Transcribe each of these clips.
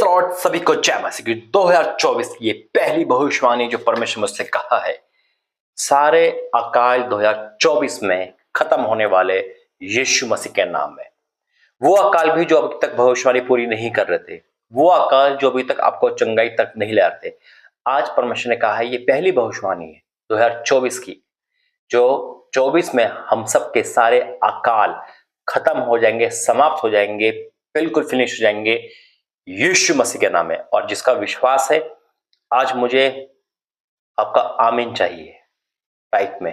Lord सभी को जय मसीह की 2024 की ये पहली भविष्यवाणी जो परमेश्वर मुझसे कहा है। सारे अकाल 2024 में खत्म होने वाले यीशु मसीह के नाम में। वो अकाल भी जो अभी तक भविष्यवाणी पूरी नहीं कर रहे थे, वो अकाल जो अभी तक आपको चंगाई तक नहीं ले रहे थे, आज परमेश्वर ने कहा है ये पहली भविष्यवाणी है 2024 की, जो 24 में हम सब के सारे अकाल खत्म हो जाएंगे, समाप्त हो जाएंगे, बिल्कुल फिनिश हो जाएंगे यीशु मसीह के नाम में। और जिसका विश्वास है, आज मुझे आपका आमीन चाहिए टाइप में।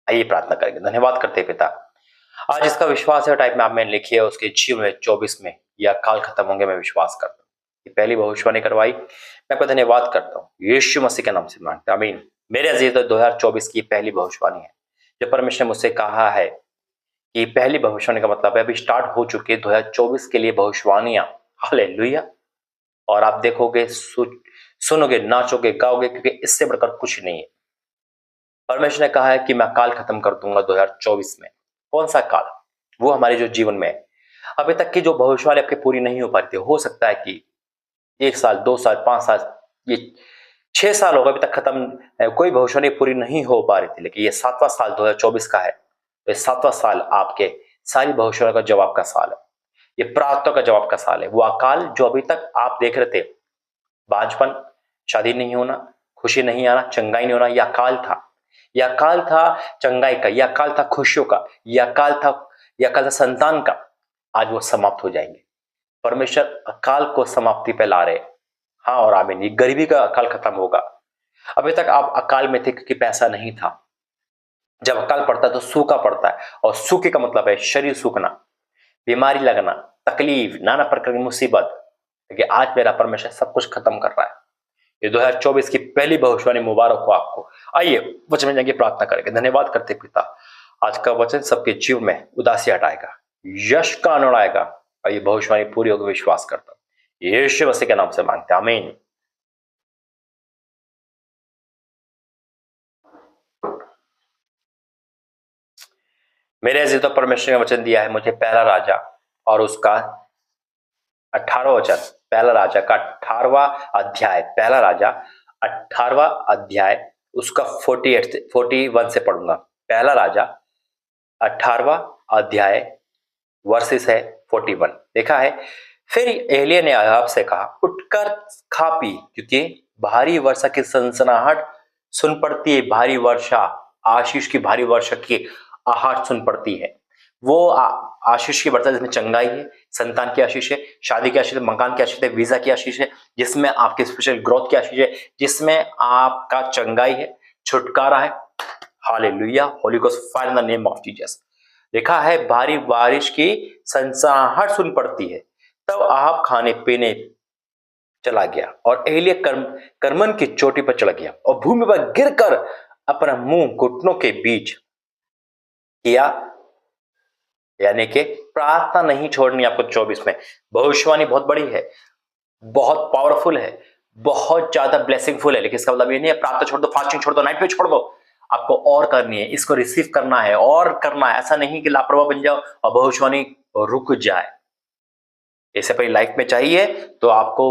आइए प्रार्थना करेंगे। धन्यवाद करते हैं पिता, आज इसका विश्वास है टाइप में आपने लिखी है, उसके जीवन में 24 में यह काल खत्म होंगे, मैं विश्वास करता हूँ। ये पहली भविष्यवाणी करवाई, मैं आपका धन्यवाद करता हूँ यीशु मसीह के नाम से मांगता हूं, आमीन। मेरे अजीज, 2024 की पहली भविष्यवाणी है जो परमेश्वर ने मुझसे कहा है कि पहली भविष्यवाणी का मतलब है अभी स्टार्ट हो चुकी है 2024 के लिए भविष्यवाणियां। हालेलुया। और आप देखोगे, सुनोगे, नाचोगे, गाओगे, क्योंकि इससे बढ़कर कुछ नहीं है। परमेश्वर ने कहा है कि मैं काल खत्म कर दूंगा 2024 में। कौन सा काल? वो हमारे जो जीवन में है, अभी तक की जो भविष्यवाणी आपकी पूरी नहीं हो पाती, हो सकता है कि 1 साल, 2 साल, 5 साल, ये 6 साल होगा अभी तक खत्म, कोई भविष्यवाणी पूरी नहीं हो पा रही थी, लेकिन ये 7वां साल 2024 का है। तो ये 7वां साल आपके सारी भविष्यवाणी का जवाब का साल है। ये प्रार्थना का जवाब का साल है। वो अकाल जो अभी तक आप देख रहे थे, बांझपन, शादी नहीं होना, खुशी नहीं आना, चंगाई नहीं होना, यह अकाल था। यह अकाल था चंगाई का, यह अकाल था खुशियों का, यह अकाल था संतान का। आज वो समाप्त हो जाएंगे। परमेश्वर अकाल को समाप्ति पे ला रहे। हाँ और आमीन। ये गरीबी का अकाल खत्म होगा। अभी तक आप अकाल में थे क्योंकि पैसा नहीं था। जब अकाल पड़ता है तो सूखा पड़ता है, और सूखे का मतलब है शरीर सूखना, बीमारी लगना, तकलीफ, नाना प्रकार की मुसीबत। लेकिन आज मेरा परमेश्वर सब कुछ खत्म कर रहा है। ये 2024 की पहली भविष्यवाणी मुबारक हो आपको। आइए वचन में जाएंगे, प्रार्थना करेंगे। धन्यवाद करते पिता, आज का वचन सबके जीवन में उदासी हटाएगा, यश का आनंद आएगा, और ये भविष्यवाणी पूरी होगी, विश्वास करता हूं। यीशु मसीह के नाम से मांगते हैं, आमीन। मेरे अजीज, तो परमेश्वर ने वचन दिया है मुझे पहला राजा और उसका 18वां वचन, पहला राजा का 18वां अध्याय, पहला राजा 18वां अध्याय उसका 41 से पढ़ूंगा। पहला राजा 18वां अध्याय वर्सेस है 41। देखा है, फिर एलिय्याह ने अहाब से कहा, उठकर खा पी, क्योंकि भारी वर्षा की सनसनाहट सुन पड़ती है। भारी वर्षा, आशीष की भारी वर्षा की आहट सुन पड़ती है। वो आशीष की वर्षा जिसमें चंगाई है, संतान की आशीष है, शादी की आशीष है, मकान की आशीष है, वीजा की आशीष है, जिसमें आपके स्पेशल ग्रोथ की आशीष है, जिसमें आपका चंगाई है, छुटकारा है। Hallelujah. Holi ghost fire in the name of Jesus. देखा है, भारी बारिश की सनसनाहट सुन पड़ती है। तब अहाब खाने पीने चला गया और एलिय्याह करमन की चोटी पर चढ़ गया और भूमि पर गिरकर अपना मुंह घुटनों के बीच किया। यानी कि प्रार्थना नहीं छोड़नी आपको 24 में। भविष्यवाणी बहुत बड़ी है, बहुत पावरफुल है, बहुत ज्यादा ब्लेसिंगफुल है, लेकिन इसका मतलब ये नहीं है प्रार्थना छोड़ दो, फास्टिंग छोड़ दो, नाइट पे छोड़ दो। आपको और करनी है, इसको रिसीव करना है और करना है। ऐसा नहीं कि लापरवाह बन जाओ और भविष्यवाणी रुक जाए। इससे पहले लाइफ में चाहिए तो आपको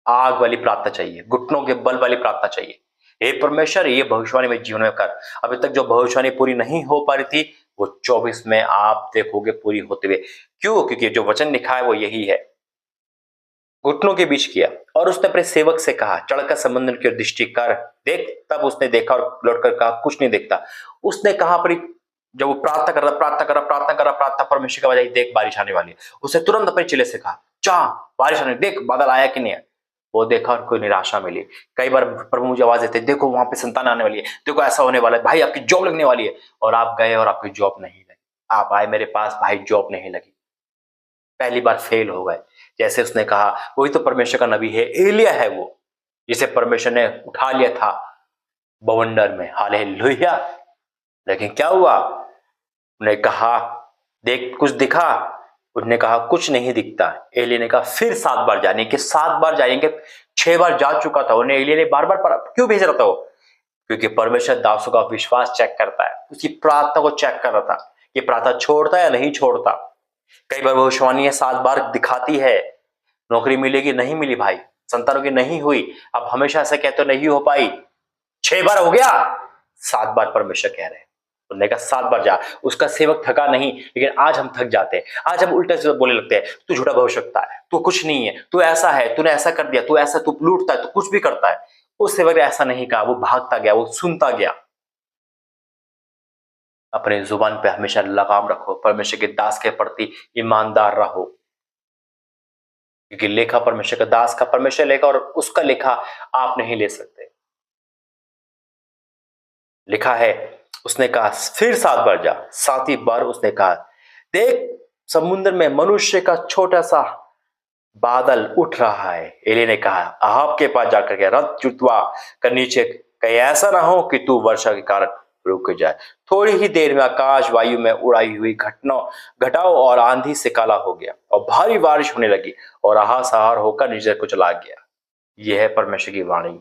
आग वाली प्रार्थना चाहिए, घुटनों के बल वाली प्रार्थना चाहिए। हे परमेश्वर, ये भविष्यवाणी में जीवन में कर। अभी तक जो भविष्यवाणी पूरी नहीं हो पा रही थी, वो 24 में आप देखोगे पूरी होते हुए। क्यों? क्योंकि जो वचन लिखा है वो यही है। घुटनों के बीच किया और उसने अपने सेवक से कहा, चढ़कर समुद्र की ओर दृष्टि कर देख। तब उसने देखा और लौटकर कहा, कुछ नहीं देखता। उसने कहा, पर जब वो प्रार्थना परमेश्वर का वजह, देख बारिश आने वाली है। उसने तुरंत अपने चेले से कहा, जा बारिश आने, देख बादल आया कि नहीं है। वो देखा और कोई निराशा मिली। कई बार प्रभु मुझे आवाज देते, देखो वहां पे संतान आने वाली है, देखो ऐसा होने वाला है, भाई आपकी जॉब लगने वाली है। और आप गए और आपकी जॉब नहीं लगी। आप आए मेरे पास, भाई जॉब नहीं लगी, पहली बार फेल हो गए। जैसे उसने कहा, वही तो परमेश्वर का नबी है, एलिय्याह है वो, जिसे परमेश्वर ने उठा लिया था बवंडर में। हालेलुया। लेकिन क्या हुआ? उन्होंने कहा, देख कुछ दिखा? उसने कहा, कुछ नहीं दिखता। एलिय्याह ने कहा, फिर 7 बार जाने के। 7 बार जाएंगे, 6 बार जा चुका था। उन्हें एलिय्याह ने बार बार क्यों भेज रहा था वो? क्योंकि परमेश्वर दासों का विश्वास चेक करता है, उसकी प्रार्थना को चेक कर रहा था कि प्रार्थना छोड़ता है या नहीं छोड़ता। कई बार भविष्यवाणी 7 बार दिखाती है, नौकरी मिलेगी, नहीं मिली भाई, संतानों की नहीं हुई, अब हमेशा ऐसा कहते हो नहीं हो पाई, 6 बार हो गया, 7 बार परमेश्वर कह रहे हैं, बोलने का 7 बार जा। उसका सेवक थका नहीं, लेकिन आज हम थक जाते हैं, आज हम उल्टा सीधा बोलने लगते हैं, तू झूठा भविष्यवक्ता है, तू कुछ नहीं है, तू ऐसा है, तूने ऐसा कर दिया, तू ऐसा, तू लूटता है, तू कुछ भी करता है। उस सेवक ने ऐसा नहीं कहा, वो भागता गया, वो सुनता गया। अपने जुबान पे हमेशा लगाम रखो, परमेश्वर के दास के प्रति ईमानदार रहो, क्योंकि लेखा परमेश्वर का दास का परमेश्वर लेगा और उसका लेखा आप नहीं ले सकते। लिखा है, उसने कहा फिर 7 बार जा, 7वीं बार उसने कहा, देख समुद्र में मनुष्य का छोटा सा बादल उठ रहा है। एली ने कहा अहाब के पास जाकर के रथ जुतवा कर नीचे, कहीं ऐसा ना हो कि तू वर्षा के कारण रुक जाए। थोड़ी ही देर में आकाश वायु में उड़ाई हुई घटाओ और आंधी से काला हो गया और भारी बारिश होने लगी और आहासहार होकर नीचे को चला गया। यह है परमेश्वर की वाणी।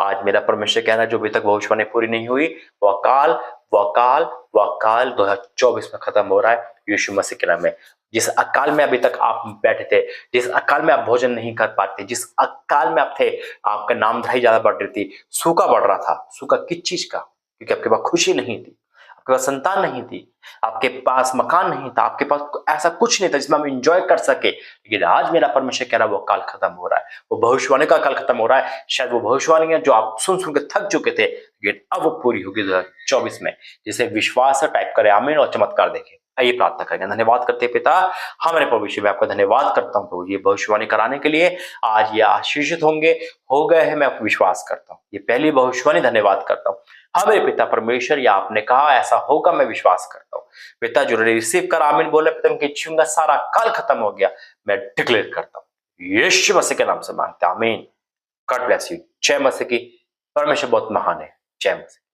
आज मेरा परमेश्वर कहना जो अभी तक भविष्यवाणी पूरी नहीं हुई, वह काल 2024 में खत्म हो रहा है यीशु मसीह के नाम में। जिस अकाल में अभी तक आप बैठे थे, जिस अकाल में आप भोजन नहीं कर पाते, जिस अकाल में आप थे, आपका नामधराई ज्यादा बढ़ रही थी, सूखा बढ़ रहा था। सूखा किस चीज का? क्योंकि आपके पास खुशी नहीं थी, आपके पास संतान नहीं थी, आपके पास मकान नहीं था, आपके पास ऐसा कुछ नहीं था जिसमें हम इंजॉय कर सके। लेकिन आज मेरा परमेश्वर कह रहा है वो काल खत्म हो रहा है, वो भविष्यवाणी का काल खत्म हो रहा है। शायद वो भविष्यवाणियां जो आप सुन सुन के थक चुके थे, लेकिन अब वो पूरी होगी 2024 में। जिसे विश्वास है टाइप करे आमीन और चमत्कार देखे। आइए प्रार्थना करेंगे। धन्यवाद करते पिता, हमारे भविष्य में आपका धन्यवाद करता हूँ। तो ये भविष्यवाणी कराने के लिए आज ये आशीषित होंगे, हो गए हैं, मैं विश्वास करता हूँ। ये पहली भविष्यवाणी, धन्यवाद करता हूँ। हमारे पिता परमेश्वर, या आपने कहा ऐसा होगा, मैं विश्वास करता हूँ। पिता जो रिसीव कर आमीन बोले, पिता उनकी इच्छा का सारा काल खत्म हो गया, मैं डिक्लेयर करता हूँ यीशु मसीह के नाम से मांगता हूं, आमीन। God bless you. जय मसीह की। परमेश्वर बहुत महान है। जय मसीह।